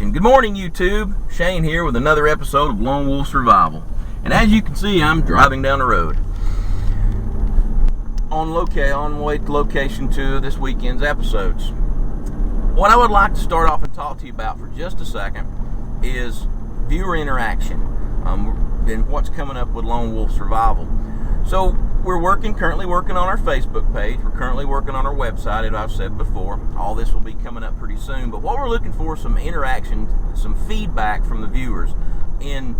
Nation. Good morning, YouTube. Shane here with another episode of Lone Wolf Survival. And as you can see, I'm driving down the road on way to location 2 of this weekend's episodes. What I would like to start off and talk to you about for just a second is viewer interaction and what's coming up with Lone Wolf Survival. So we're currently working on our Facebook page. We're currently working on our website, as I've said before. All this will be coming up pretty soon. But what we're looking for is some interaction, some feedback from the viewers in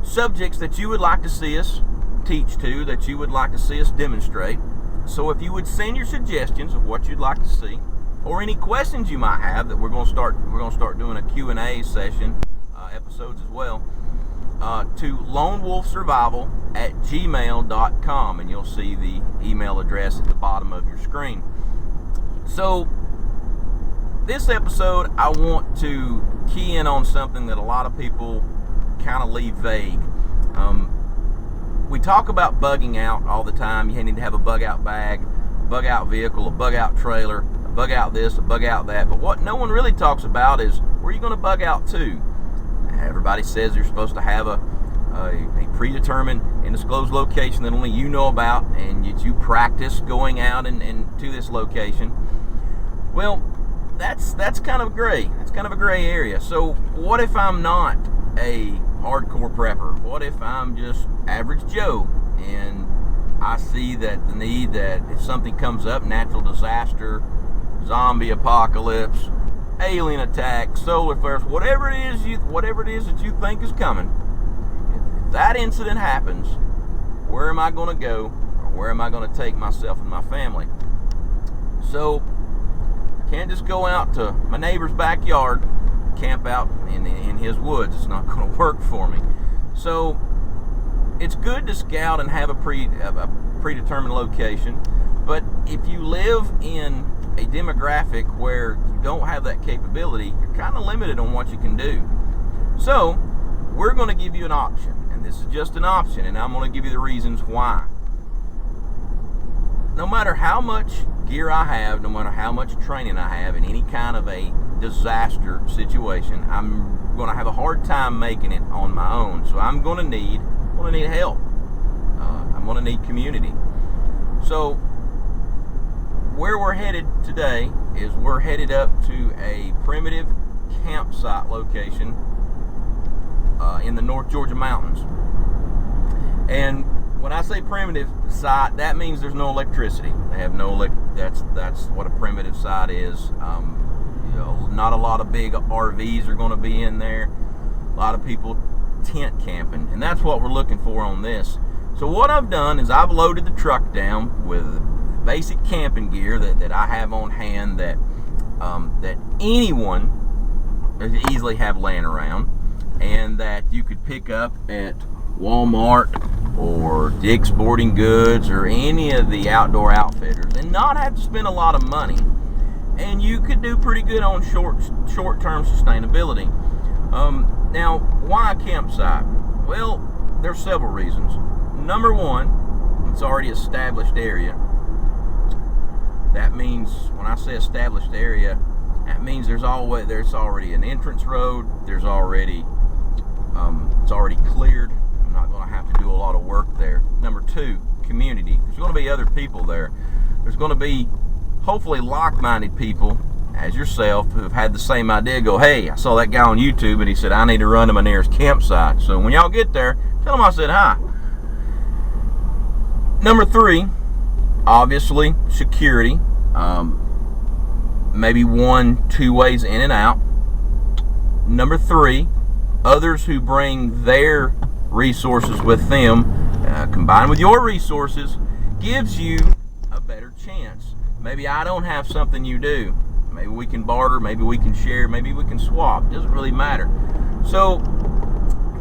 subjects that you would like to see us teach to, that you would like to see us demonstrate. So if you would send your suggestions of what you'd like to see, or any questions you might have, that we're going to start doing a Q&A session, episodes as well, to lonewolfsurvival@gmail.com, and you'll see the email address at the bottom of your screen. So this episode, I want to key in on something that a lot of people kind of leave vague. We talk about bugging out all the time. You need to have a bug out bag, a bug out vehicle, a bug out trailer, a bug out this, a bug out that. But what no one really talks about is where are you going to bug out to? Everybody says you're supposed to have a predetermined and disclosed location that only you know about, and you practice going out and to this location. Well, that's kind of gray. That's kind of a gray area. So what if I'm not a hardcore prepper? What if I'm just average Joe and I see that the need that if something comes up, natural disaster, zombie apocalypse, alien attack, solar flares, whatever it is that you think is coming, if that incident happens, where am I going to go, or where am I going to take myself and my family? So I can't just go out to my neighbor's backyard, camp out in his woods. It's not going to work for me. So it's good to scout and have a predetermined location, but if you live in a demographic where you don't have that capability, you're kind of limited on what you can do. So we're going to give you an option, and this is just an option, and I'm going to give you the reasons why. No matter how much gear I have, no matter how much training I have in any kind of a disaster situation, I'm going to have a hard time making it on my own. So I'm going to need help. I'm going to need community. So where we're headed today is we're headed up to a primitive campsite location in the North Georgia mountains. And when I say primitive site, that means there's no electricity. They have no that's what a primitive site is. Not a lot of big RVs are going to be in there. A lot of people tent camping, and that's what we're looking for on this. So what I've done is I've loaded the truck down with basic camping gear that I have on hand that anyone could easily have laying around, and that you could pick up at Walmart or Dick's Sporting Goods or any of the outdoor outfitters and not have to spend a lot of money, and you could do pretty good on short-term sustainability. Now, why a campsite? Well, there's several reasons. Number one, it's already established area. That means, when I say established area, that means there's already an entrance road. It's already cleared. I'm not going to have to do a lot of work there. Number two, community. There's going to be other people there. There's going to be hopefully like-minded people as yourself who have had the same idea. Go, hey, I saw that guy on YouTube and he said I need to run to my nearest campsite. So when y'all get there, tell him I said hi. Number three, obviously security. Maybe 1-2 ways in and out. Number three, others who bring their resources with them, combined with your resources, gives you a better chance. Maybe I don't have something you do. Maybe we can barter, maybe we can share, maybe we can swap. It doesn't really matter. So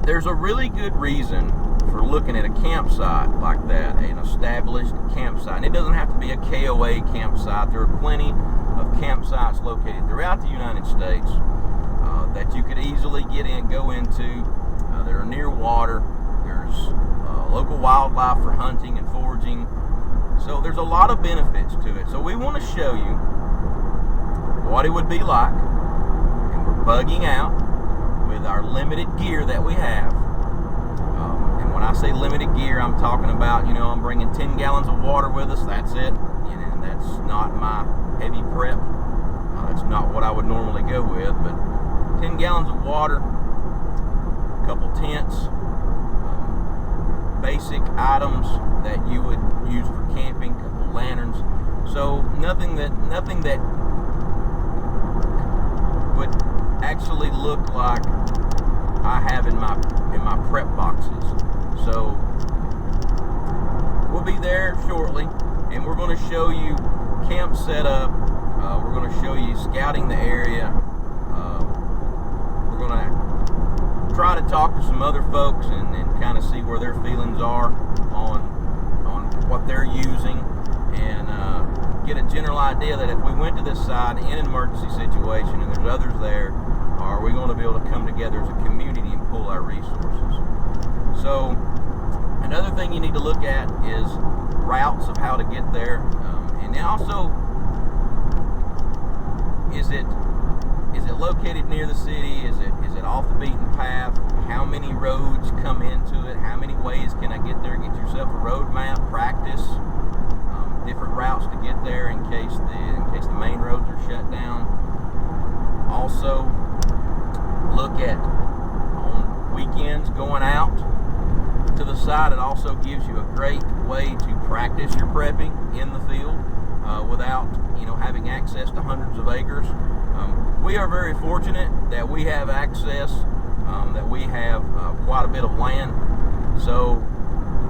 there's a really good reason for looking at a campsite like that, an established campsite. And it doesn't have to be a KOA campsite. There are plenty of campsites located throughout the United States that you could easily go into that are near water. There's local wildlife for hunting and foraging. So there's a lot of benefits to it. So we want to show you what it would be like, and we're bugging out with our limited gear that we have. And when I say limited gear, I'm talking about, I'm bringing 10 gallons of water with us. That's it. And that's not my heavy prep. That's not what I would normally go with, but 10 gallons of water, a couple tents, basic items that you would use for camping, a couple lanterns. So nothing that would actually look like I have in my prep boxes. So we'll be there shortly, and we're going to show you camp setup. We're going to show you scouting the area. We're going to try to talk to some other folks and kind of see where their feelings are on what they're using, and get a general idea that if we went to this site in an emergency situation and there's others there, are we going to be able to come together as a community and pull our resources? So another thing you need to look at is routes of how to get there, and then also, is it located near the city? Is it off the beaten path? How many roads come into it? How many ways can I get there? Get yourself a road map, practice different routes to get there in case the main roads are shut down. Also, look at on weekends going out to the site. It also gives you a great way to practice your prepping in the field without having access to hundreds of acres. We are very fortunate that we have access, that we have quite a bit of land. So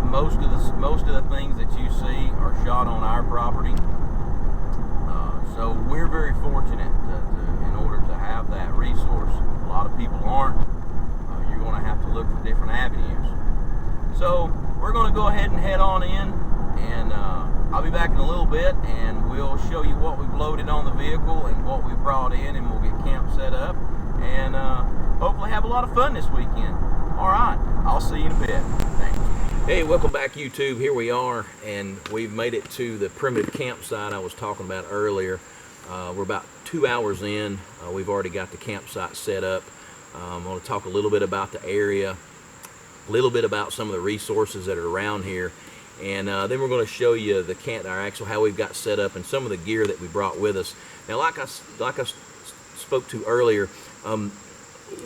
most of the things that you see are shot on our property. So we're very fortunate in order to have that resource. A lot of people aren't. You're going to have to look for different avenues. So we're going to go ahead and head on in, and I'll be back in a little bit, and we'll show you what we've loaded on the vehicle and what we brought in, and we'll get camp set up, and hopefully have a lot of fun this weekend. All right, I'll see you in a bit. Thanks. Hey, welcome back, YouTube. Here we are, and we've made it to the primitive campsite I was talking about earlier. We're about 2 hours in. We've already got the campsite set up. I'm going to talk a little bit about the area, a little bit about some of the resources that are around here, and then we're going to show you how we've got set up and some of the gear that we brought with us. Now, like I spoke to earlier,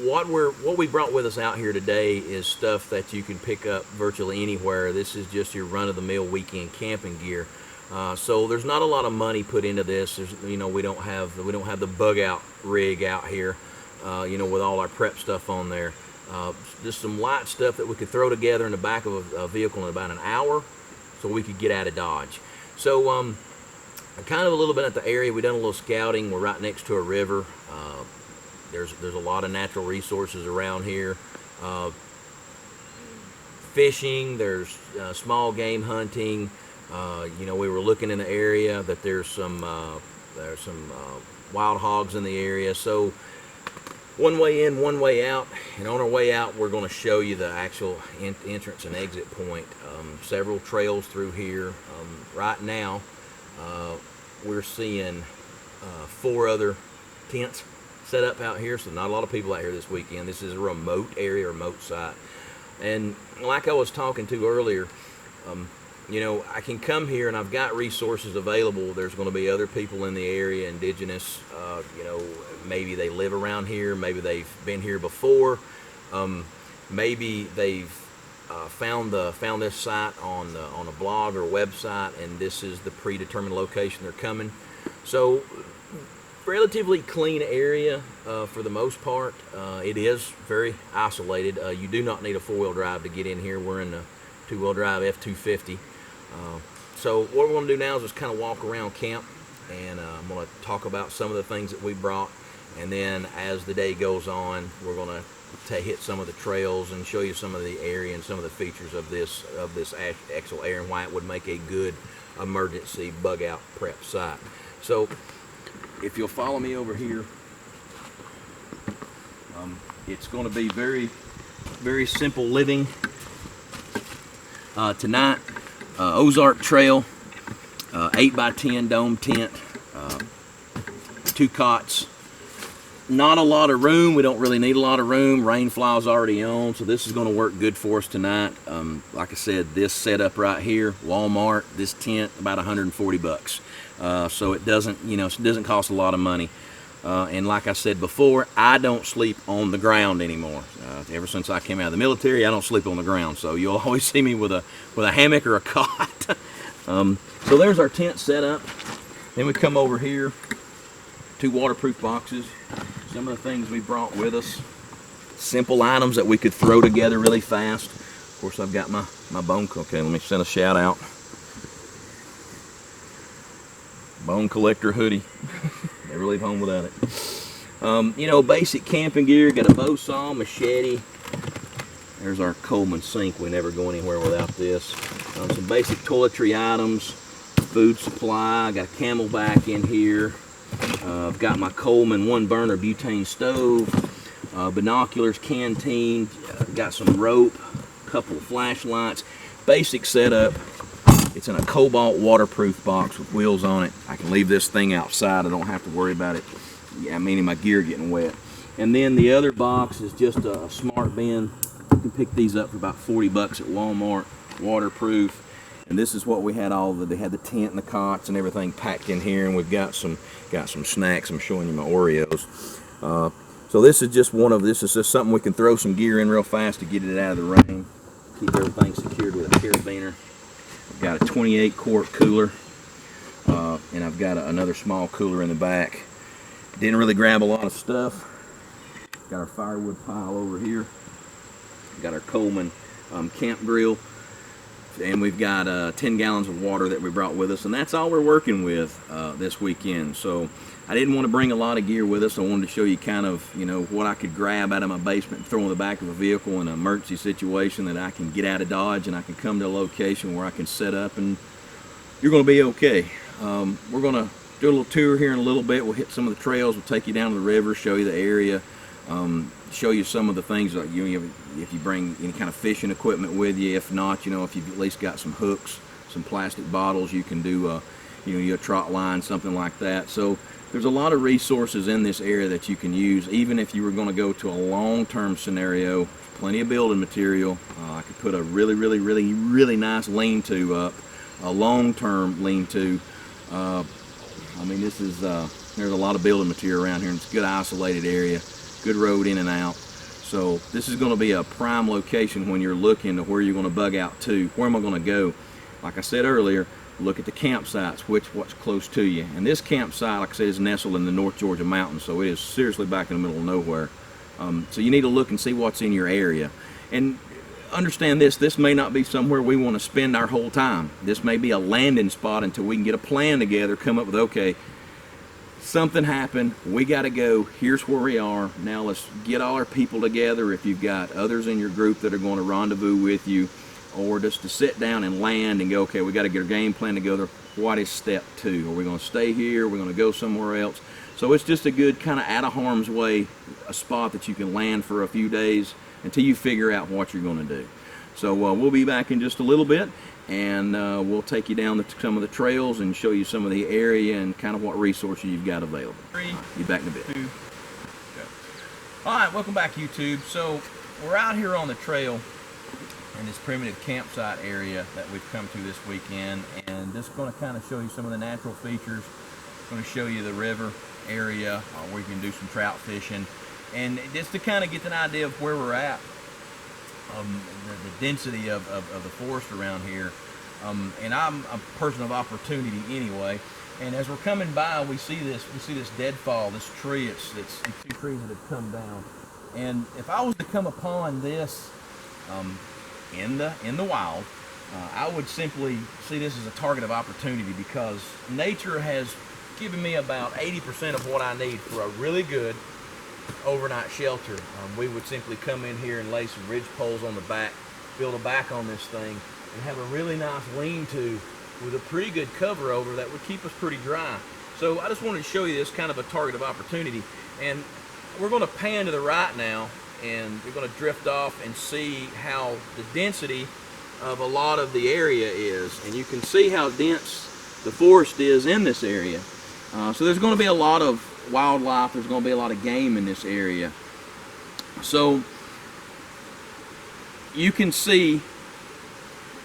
what we brought with us out here today is stuff that you can pick up virtually anywhere. This is just your run-of-the-mill weekend camping gear. So there's not a lot of money put into this. We don't have the bug out rig out here, with all our prep stuff on there. Just some light stuff that we could throw together in the back of a vehicle in about an hour, so we could get out of Dodge. So kind of a little bit at the area. We've done a little scouting. We're right next to a river. There's a lot of natural resources around here. Fishing, there's small game hunting. We were looking in the area that there's some wild hogs in the area. So one way in, one way out, and on our way out we're going to show you the actual entrance and exit point. Several trails through here. Right now we're seeing 4 other tents set up out here, so not a lot of people out here this weekend. This is a remote area, remote site, and like I was talking to earlier, I can come here and I've got resources available. There's going to be other people in the area, indigenous, maybe they live around here, maybe they've been here before, maybe they've found this site on a blog or website, and this is the predetermined location they're coming. So relatively clean area for the most part. It is very isolated. You do not need a 4-wheel drive to get in here. We're in the 2-wheel drive F250. So what we're going to do now is just kind of walk around camp, and I'm going to talk about some of the things that we brought, and then as the day goes on, we're going to hit some of the trails and show you some of the area and some of the features of this actual area and why it would make a good emergency bug out prep site. So if you'll follow me over here, it's going to be very, very simple living tonight. Ozark Trail, 8x10 dome tent, 2 cots, not a lot of room. We don't really need a lot of room. Rain fly's already on, so this is going to work good for us tonight. Like I said, this setup right here, Walmart, this tent, about 140 bucks. So it doesn't, it doesn't cost a lot of money. And like I said before, I don't sleep on the ground anymore. Ever since I came out of the military, I don't sleep on the ground. So you'll always see me with a hammock or a cot. So there's our tent set up. Then we come over here, 2 waterproof boxes. Some of the things we brought with us. Simple items that we could throw together really fast. Of course, I've got my bone. Okay, let me send a shout out. Bone collector hoodie. Never leave home without it. Basic camping gear. Got a bow saw, machete. There's our Coleman sink. We never go anywhere without this. Some basic toiletry items. Food supply. Got a Camelback in here. I've got my Coleman 1-burner butane stove. Binoculars, canteen. Got some rope. A couple of flashlights. Basic setup. It's in a Cobalt waterproof box with wheels on it. I can leave this thing outside. I don't have to worry about it. Meaning my gear getting wet. And then the other box is just a smart bin. You can pick these up for about 40 bucks at Walmart. Waterproof. And this is what we had they had the tent and the cots and everything packed in here. And we've got some snacks. I'm showing you my Oreos. So this is just something we can throw some gear in real fast to get it out of the rain. Keep everything secured with a carabiner. I've got a 28 quart cooler, and I've got another small cooler in the back. Didn't really grab a lot of stuff. Got our firewood pile over here. Got our Coleman camp grill, and we've got 10 gallons of water that we brought with us, and that's all we're working with this weekend. So I didn't want to bring a lot of gear with us. I wanted to show you kind of, what I could grab out of my basement and throw in the back of a vehicle in an emergency situation that I can get out of Dodge and I can come to a location where I can set up and you're going to be okay. We're going to do a little tour here in a little bit. We'll hit some of the trails. We'll take you down to the river, show you the area, show you some of the things like if you bring any kind of fishing equipment with you. If not, if you've at least got some hooks, some plastic bottles, you can do a trot line, something like that. So there's a lot of resources in this area that you can use, even if you were going to go to a long-term scenario. Plenty of building material. I could put a really, really, really, really nice lean-to up, a long-term lean-to. There's a lot of building material around here, and it's a good isolated area, good road in and out. So this is going to be a prime location when you're looking to where you're going to bug out to. Where am I going to go? Like I said earlier, look at the campsites, what's close to you. And this campsite, like I said, is nestled in the North Georgia mountains, so it is seriously back in the middle of nowhere. So you need to look and see what's in your area. And understand this may not be somewhere we want to spend our whole time. This may be a landing spot until we can get a plan together, come up with, okay, something happened, we got to go, here's where we are, now let's get all our people together. If you've got others in your group that are going to rendezvous with you, or just to sit down and land and go, okay, we got to get our game plan together. What is step 2? Are we going to stay here? Are we going to go somewhere else? So it's just a good kind of out of harm's way, a spot that you can land for a few days until you figure out what you're going to do. So we'll be back in just a little bit, and we'll take you down some of the trails and show you some of the area and kind of what resources you've got available. Be back in a bit. All right, welcome back, YouTube. So we're out here on the trail in this primitive campsite area that we've come to this weekend, and just going to kind of show you some of the natural features. Going to show you the river area where you can do some trout fishing, and just to kind of get an idea of where we're at, the density of the forest around here. And I'm a person of opportunity anyway, and as we're coming by, we see this deadfall, this tree. It's 2 trees that have come down, and if I was to come upon this in the wild, I would simply see this as a target of opportunity, because nature has given me about 80% of what I need for a really good overnight shelter. We would simply come in here and lay some ridge poles on the back, build a back on this thing, and have a really nice lean-to with a pretty good cover over that would keep us pretty dry. So I just wanted to show you this kind of a target of opportunity, and we're going to pan to the right now, and we're going to drift off and see how the density of a lot of the area is. And you can see how dense the forest is in this area. So there's going to be a lot of wildlife. There's going to be a lot of game in this area. So you can see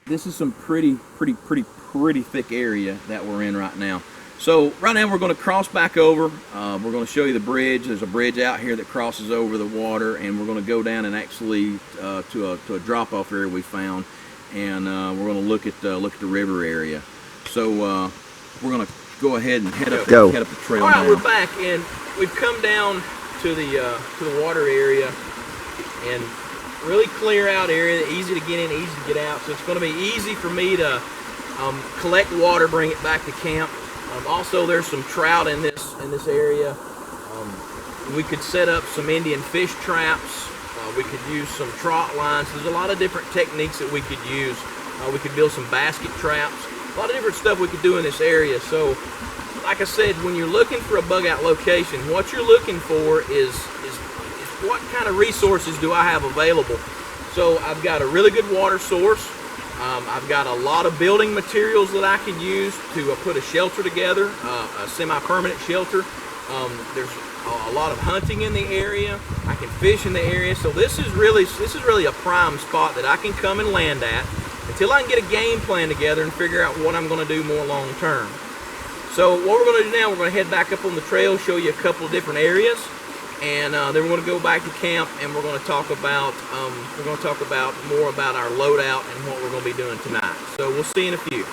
this is some pretty thick area that we're in right now. So right now we're going to cross back over. We're going to show you the bridge. There's a bridge out here that crosses over the water, and we're going to go down and actually to a drop-off area we found, and we're going to look at the river area. So we're going to go ahead and head up the trail. All right, we're back, and we've come down to the water area, and really clear out area, easy to get in, easy to get out. So it's going to be easy for me to collect water, bring it back to camp. Also, there's some trout in this area. We could set up some Indian fish traps. We could use some trot lines. There's a lot of different techniques that we could use. We could build some basket traps. A lot of different stuff we could do in this area. So, like I said, when you're looking for a bug out location, what you're looking for is what kind of resources do I have available. So I've got a really good water source. I've got a lot of building materials that I can use to put a shelter together, a semi-permanent shelter. There's a lot of hunting in the area. I can fish in the area. So this is really a prime spot that I can come and land at until I can get a game plan together and figure out what I'm going to do more long term. So what we're going to do now, we're going to head back up on the trail, show you a couple of different areas, and then we're going to go back to camp, and we're going to talk about more about our loadout and what we're going to be doing tonight. So we'll see you in a few.